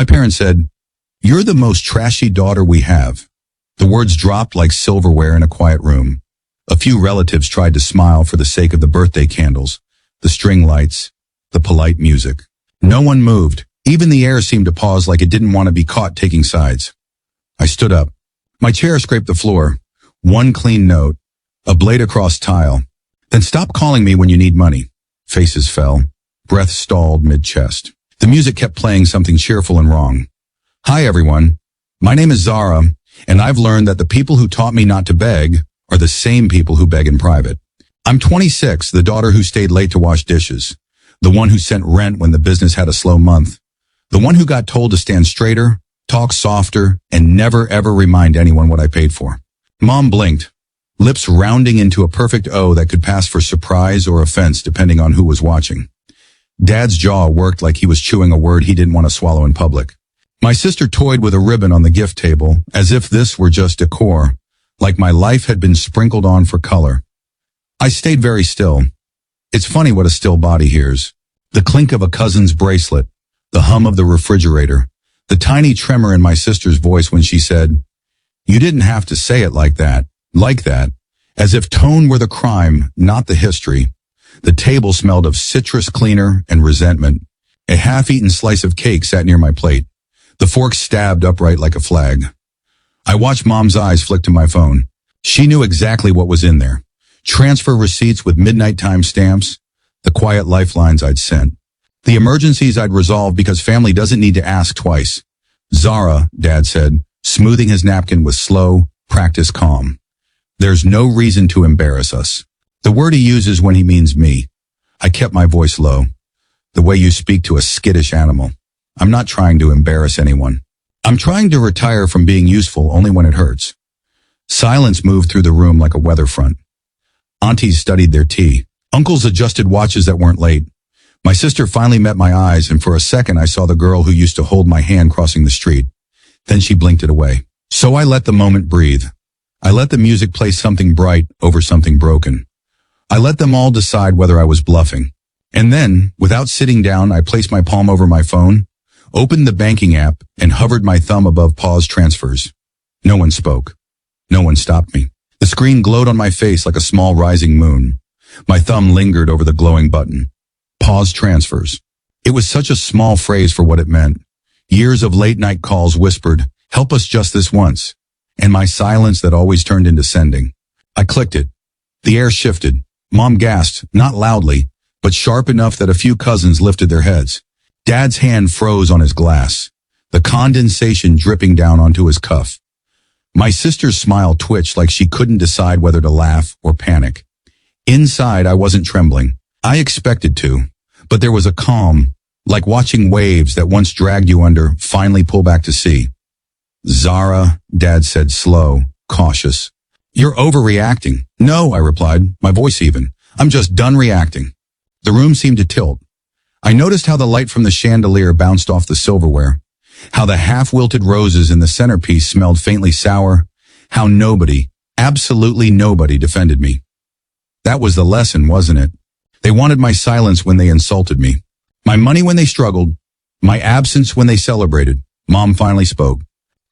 My parents said, "You're the most trashy daughter we have." The words dropped like silverware in a quiet room. A few relatives tried to smile for the sake of the birthday candles, the string lights, the polite music. No one moved. Even the air seemed to pause like it didn't want to be caught taking sides. I stood up. My chair scraped the floor. One clean note, a blade across tile. "Then stop calling me when you need money." Faces fell. Breath stalled mid-chest. The music kept playing something cheerful and wrong. "Hi everyone. My name is Zara, and I've learned that the people who taught me not to beg are the same people who beg in private. I'm 26, the daughter who stayed late to wash dishes, the one who sent rent when the business had a slow month, the one who got told to stand straighter, talk softer, and never ever remind anyone what I paid for." Mom blinked, lips rounding into a perfect O that could pass for surprise or offense depending on who was watching. Dad's jaw worked like he was chewing a word he didn't want to swallow in public. My sister toyed with a ribbon on the gift table as if this were just decor, like my life had been sprinkled on for color. I stayed very still. It's funny what a still body hears. The clink of a cousin's bracelet, the hum of the refrigerator, the tiny tremor in my sister's voice when she said, "You didn't have to say it like that, as if tone were the crime, not the history." The table smelled of citrus cleaner and resentment. A half-eaten slice of cake sat near my plate. The fork stabbed upright like a flag. I watched Mom's eyes flick to my phone. She knew exactly what was in there. Transfer receipts with midnight time stamps, the quiet lifelines I'd sent, the emergencies I'd resolved because family doesn't need to ask twice. "Zara," Dad said, smoothing his napkin with slow, practiced calm. "There's no reason to embarrass us." The word he uses when he means me. I kept my voice low. "The way you speak to a skittish animal. I'm not trying to embarrass anyone. I'm trying to retire from being useful only when it hurts." Silence moved through the room like a weather front. Aunties studied their tea. Uncles adjusted watches that weren't late. My sister finally met my eyes, and for a second I saw the girl who used to hold my hand crossing the street. Then she blinked it away. So I let the moment breathe. I let the music play something bright over something broken. I let them all decide whether I was bluffing. And then, without sitting down, I placed my palm over my phone, opened the banking app, and hovered my thumb above pause transfers. No one spoke. No one stopped me. The screen glowed on my face like a small rising moon. My thumb lingered over the glowing button. Pause transfers. It was such a small phrase for what it meant. Years of late-night calls whispered, "Help us just this once." And my silence that always turned into sending. I clicked it. The air shifted. Mom gasped, not loudly, but sharp enough that a few cousins lifted their heads. Dad's hand froze on his glass, the condensation dripping down onto his cuff. My sister's smile twitched like she couldn't decide whether to laugh or panic. Inside, I wasn't trembling. I expected to, but there was a calm, like watching waves that once dragged you under finally pull back to sea. "Zara," Dad said, slow, cautious. "You're overreacting." "No," I replied, my voice even. "I'm just done reacting." The room seemed to tilt. I noticed how the light from the chandelier bounced off the silverware, how the half-wilted roses in the centerpiece smelled faintly sour, how nobody, absolutely nobody, defended me. That was the lesson, wasn't it? They wanted my silence when they insulted me, my money when they struggled, my absence when they celebrated. Mom finally spoke.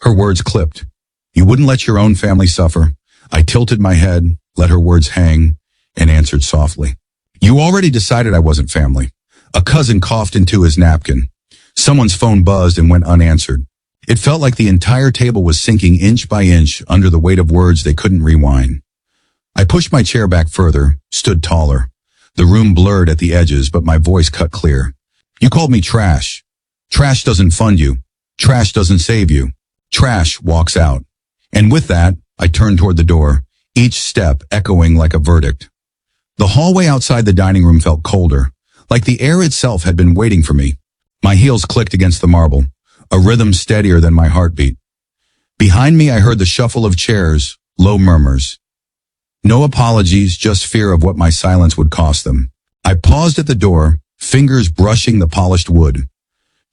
Her words clipped. "You wouldn't let your own family suffer." I tilted my head, let her words hang, and answered softly. "You already decided I wasn't family." A cousin coughed into his napkin. Someone's phone buzzed and went unanswered. It felt like the entire table was sinking inch by inch under the weight of words they couldn't rewind. I pushed my chair back further, stood taller. The room blurred at the edges, but my voice cut clear. "You called me trash. Trash doesn't fund you. Trash doesn't save you. Trash walks out." And with that, I turned toward the door, each step echoing like a verdict. The hallway outside the dining room felt colder, like the air itself had been waiting for me. My heels clicked against the marble, a rhythm steadier than my heartbeat. Behind me, I heard the shuffle of chairs, low murmurs. No apologies, just fear of what my silence would cost them. I paused at the door, fingers brushing the polished wood.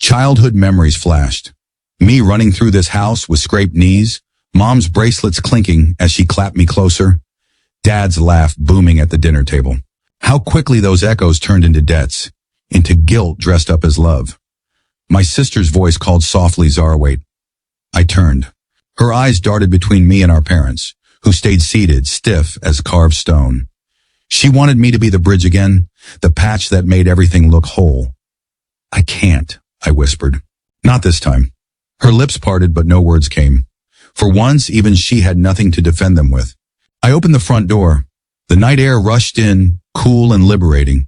Childhood memories flashed. Me running through this house with scraped knees, Mom's bracelets clinking as she clapped me closer, Dad's laugh booming at the dinner table. How quickly those echoes turned into debts, into guilt dressed up as love. My sister's voice called softly, "Zara, wait." I turned. Her eyes darted between me and our parents, who stayed seated, stiff as carved stone. She wanted me to be the bridge again, the patch that made everything look whole. "I can't," I whispered. "Not this time." Her lips parted, but no words came. For once, even she had nothing to defend them with. I opened the front door. The night air rushed in, cool and liberating.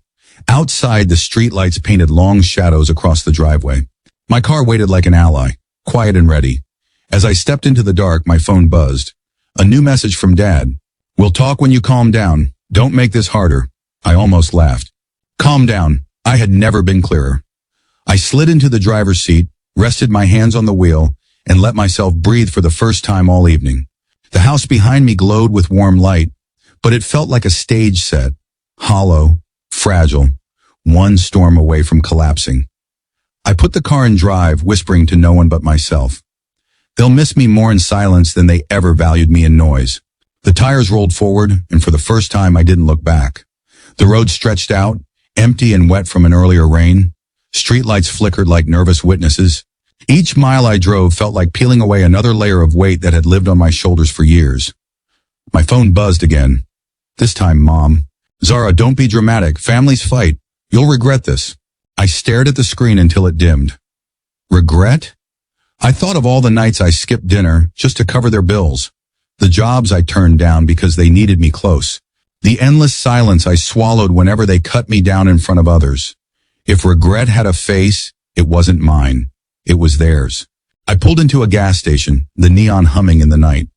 Outside, the streetlights painted long shadows across the driveway. My car waited like an ally, quiet and ready. As I stepped into the dark, my phone buzzed. A new message from Dad. "We'll talk when you calm down. Don't make this harder." I almost laughed. Calm down. I had never been clearer. I slid into the driver's seat, rested my hands on the wheel, and let myself breathe for the first time all evening. The house behind me glowed with warm light, but it felt like a stage set, hollow, fragile, one storm away from collapsing. I put the car in drive, whispering to no one but myself. They'll miss me more in silence than they ever valued me in noise. The tires rolled forward, and for the first time I didn't look back. The road stretched out, empty and wet from an earlier rain. Streetlights flickered like nervous witnesses. Each mile I drove felt like peeling away another layer of weight that had lived on my shoulders for years. My phone buzzed again. This time, Mom. "Zara, don't be dramatic. Families fight. You'll regret this." I stared at the screen until it dimmed. Regret? I thought of all the nights I skipped dinner just to cover their bills. The jobs I turned down because they needed me close. The endless silence I swallowed whenever they cut me down in front of others. If regret had a face, it wasn't mine. It was theirs. I pulled into a gas station, the neon humming in the night.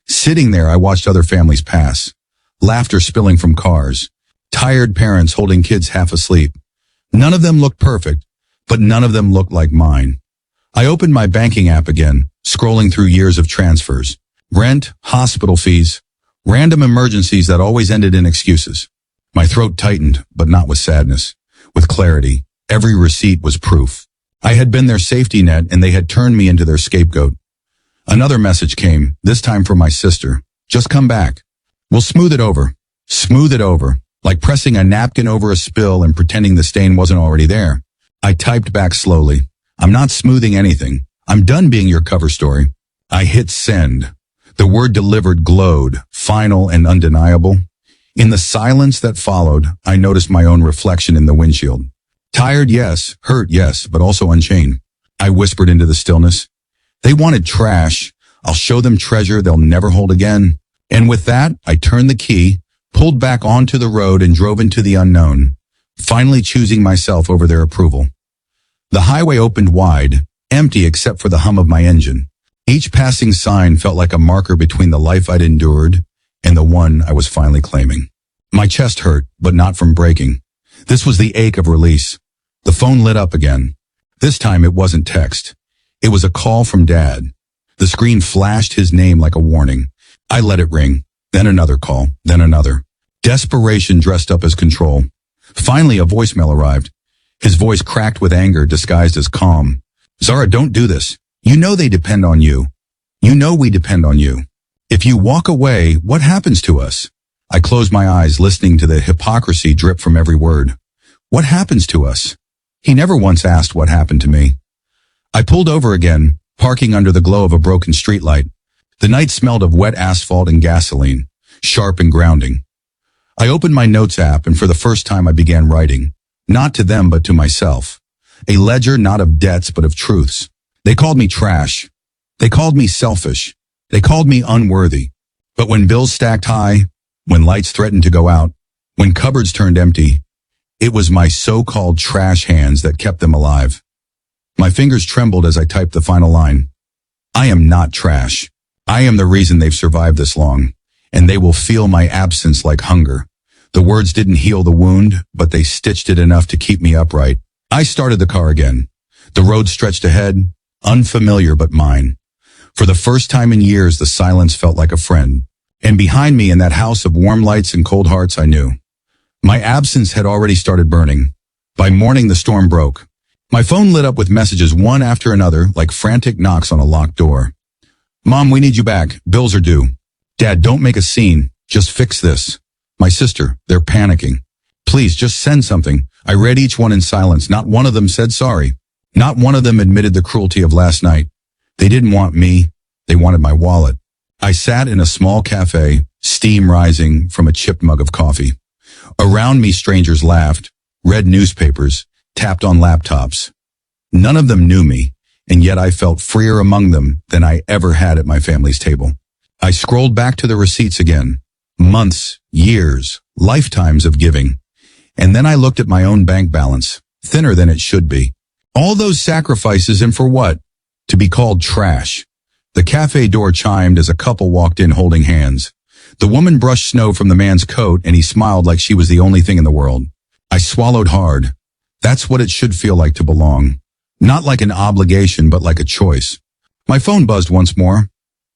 Sitting there, I watched other families pass. Laughter spilling from cars. Tired parents holding kids half asleep. None of them looked perfect, but none of them looked like mine. I opened my banking app again, scrolling through years of transfers. Rent, hospital fees, random emergencies that always ended in excuses. My throat tightened, but not with sadness. With clarity, every receipt was proof. I had been their safety net and they had turned me into their scapegoat. Another message came, this time from my sister. "Just come back. We'll smooth it over." Smooth it over, like pressing a napkin over a spill and pretending the stain wasn't already there. I typed back slowly. "I'm not smoothing anything. I'm done being your cover story." I hit send. The word delivered glowed, final and undeniable. In the silence that followed, I noticed my own reflection in the windshield. Tired, yes. Hurt, yes, but also unchained. I whispered into the stillness. "They wanted trash. I'll show them treasure they'll never hold again." And with that, I turned the key, pulled back onto the road and drove into the unknown, finally choosing myself over their approval. The highway opened wide, empty except for the hum of my engine. Each passing sign felt like a marker between the life I'd endured and the one I was finally claiming. My chest hurt, but not from breaking. This was the ache of release. The phone lit up again. This time it wasn't text. It was a call from Dad. The screen flashed his name like a warning. I let it ring, then another call, then another. Desperation dressed up as control. Finally, a voicemail arrived. His voice cracked with anger disguised as calm. "Zara, don't do this. You know they depend on you. You know we depend on you. If you walk away, what happens to us?" I closed my eyes, listening to the hypocrisy drip from every word. What happens to us? He never once asked what happened to me. I pulled over again, parking under the glow of a broken streetlight. The night smelled of wet asphalt and gasoline, sharp and grounding. I opened my notes app and for the first time I began writing, not to them but to myself. A ledger not of debts but of truths. They called me trash. They called me selfish. They called me unworthy. But when bills stacked high, when lights threatened to go out, when cupboards turned empty, it was my so-called trash hands that kept them alive. My fingers trembled as I typed the final line. I am not trash. I am the reason they've survived this long, and they will feel my absence like hunger. The words didn't heal the wound, but they stitched it enough to keep me upright. I started the car again. The road stretched ahead, unfamiliar but mine. For the first time in years, the silence felt like a friend. And behind me in that house of warm lights and cold hearts, I knew. My absence had already started burning. By morning, the storm broke. My phone lit up with messages one after another, like frantic knocks on a locked door. "Mom, we need you back. Bills are due." "Dad, don't make a scene. Just fix this." "My sister, they're panicking. Please, just send something." I read each one in silence. Not one of them said sorry. Not one of them admitted the cruelty of last night. They didn't want me. They wanted my wallet. I sat in a small cafe, steam rising from a chipped mug of coffee. Around me, strangers laughed, read newspapers, tapped on laptops. None of them knew me, and yet I felt freer among them than I ever had at my family's table. I scrolled back to the receipts again. Months, years, lifetimes of giving. And then I looked at my own bank balance, thinner than it should be. All those sacrifices, and for what? To be called trash. The cafe door chimed as a couple walked in holding hands. The woman brushed snow from the man's coat, and he smiled like she was the only thing in the world. I swallowed hard. That's what it should feel like to belong. Not like an obligation, but like a choice. My phone buzzed once more,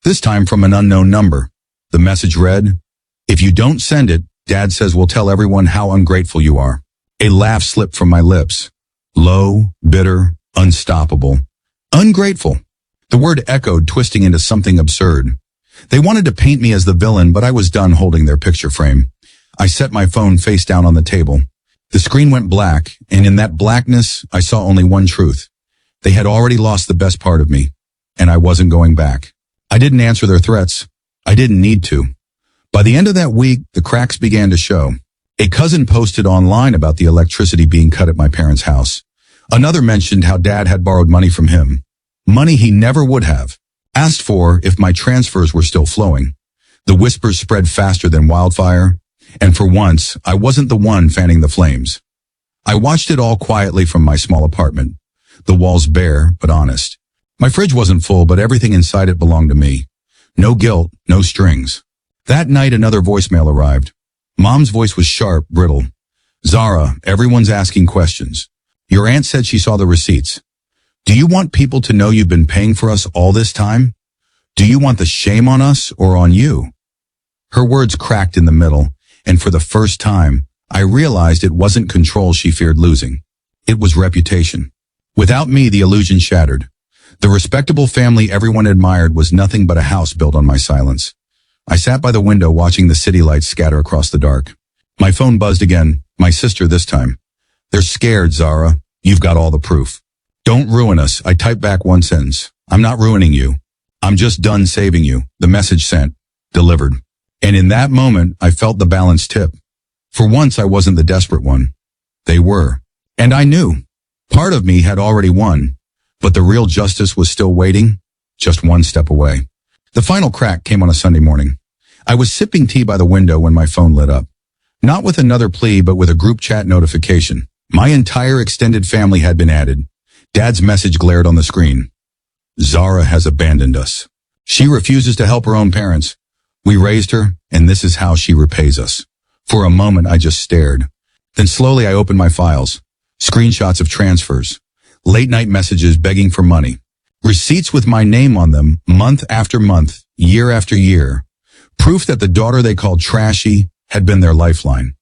this time from an unknown number. The message read, "If you don't send it, Dad says we'll tell everyone how ungrateful you are." A laugh slipped from my lips. Low, bitter, unstoppable. Ungrateful. The word echoed, twisting into something absurd. They wanted to paint me as the villain, but I was done holding their picture frame. I set my phone face down on the table. The screen went black, and in that blackness, I saw only one truth. They had already lost the best part of me, and I wasn't going back. I didn't answer their threats. I didn't need to. By the end of that week, the cracks began to show. A cousin posted online about the electricity being cut at my parents' house. Another mentioned how Dad had borrowed money from him. Money he never would have. Asked for if my transfers were still flowing. The whispers spread faster than wildfire, and for once, I wasn't the one fanning the flames. I watched it all quietly from my small apartment. The walls bare, but honest. My fridge wasn't full, but everything inside it belonged to me. No guilt, no strings. That night, another voicemail arrived. Mom's voice was sharp, brittle. "Zara, everyone's asking questions. Your aunt said she saw the receipts. Do you want people to know you've been paying for us all this time? Do you want the shame on us or on you?" Her words cracked in the middle, and for the first time, I realized it wasn't control she feared losing. It was reputation. Without me, the illusion shattered. The respectable family everyone admired was nothing but a house built on my silence. I sat by the window watching the city lights scatter across the dark. My phone buzzed again, my sister this time. "They're scared, Zara. You've got all the proof." "Don't ruin us," I typed back one sentence. "I'm not ruining you. I'm just done saving you." The message sent, delivered. And in that moment, I felt the balance tip. For once, I wasn't the desperate one. They were. And I knew. Part of me had already won, but the real justice was still waiting, just one step away. The final crack came on a Sunday morning. I was sipping tea by the window when my phone lit up. Not with another plea, but with a group chat notification. My entire extended family had been added. Dad's message glared on the screen. "Zara has abandoned us. She refuses to help her own parents. We raised her, and this is how she repays us." For a moment, I just stared. Then slowly I opened my files. Screenshots of transfers. Late-night messages begging for money. Receipts with my name on them, month after month, year after year. Proof that the daughter they called trashy had been their lifeline.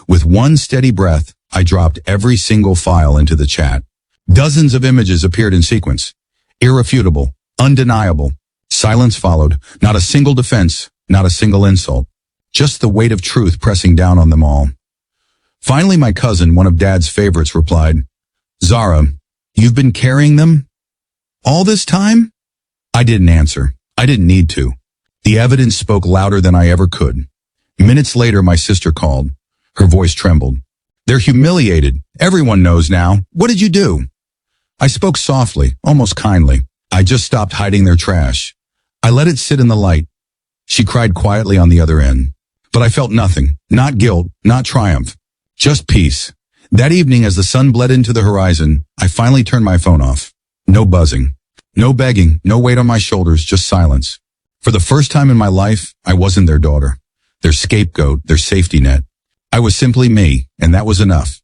With one steady breath, I dropped every single file into the chat. Dozens of images appeared in sequence. Irrefutable, undeniable. Silence followed. Not a single defense, not a single insult. Just the weight of truth pressing down on them all. Finally, my cousin, one of Dad's favorites, replied, "Zara, you've been carrying them all this time?" I didn't answer. I didn't need to. The evidence spoke louder than I ever could. Minutes later, my sister called. Her voice trembled. "They're humiliated. Everyone knows now. What did you do?" I spoke softly, almost kindly. "I just stopped hiding their trash. I let it sit in the light." She cried quietly on the other end. But I felt nothing. Not guilt, not triumph. Just peace. That evening, as the sun bled into the horizon, I finally turned my phone off. No buzzing. No begging. No weight on my shoulders. Just silence. For the first time in my life, I wasn't their daughter. Their scapegoat. Their safety net. I was simply me, and that was enough.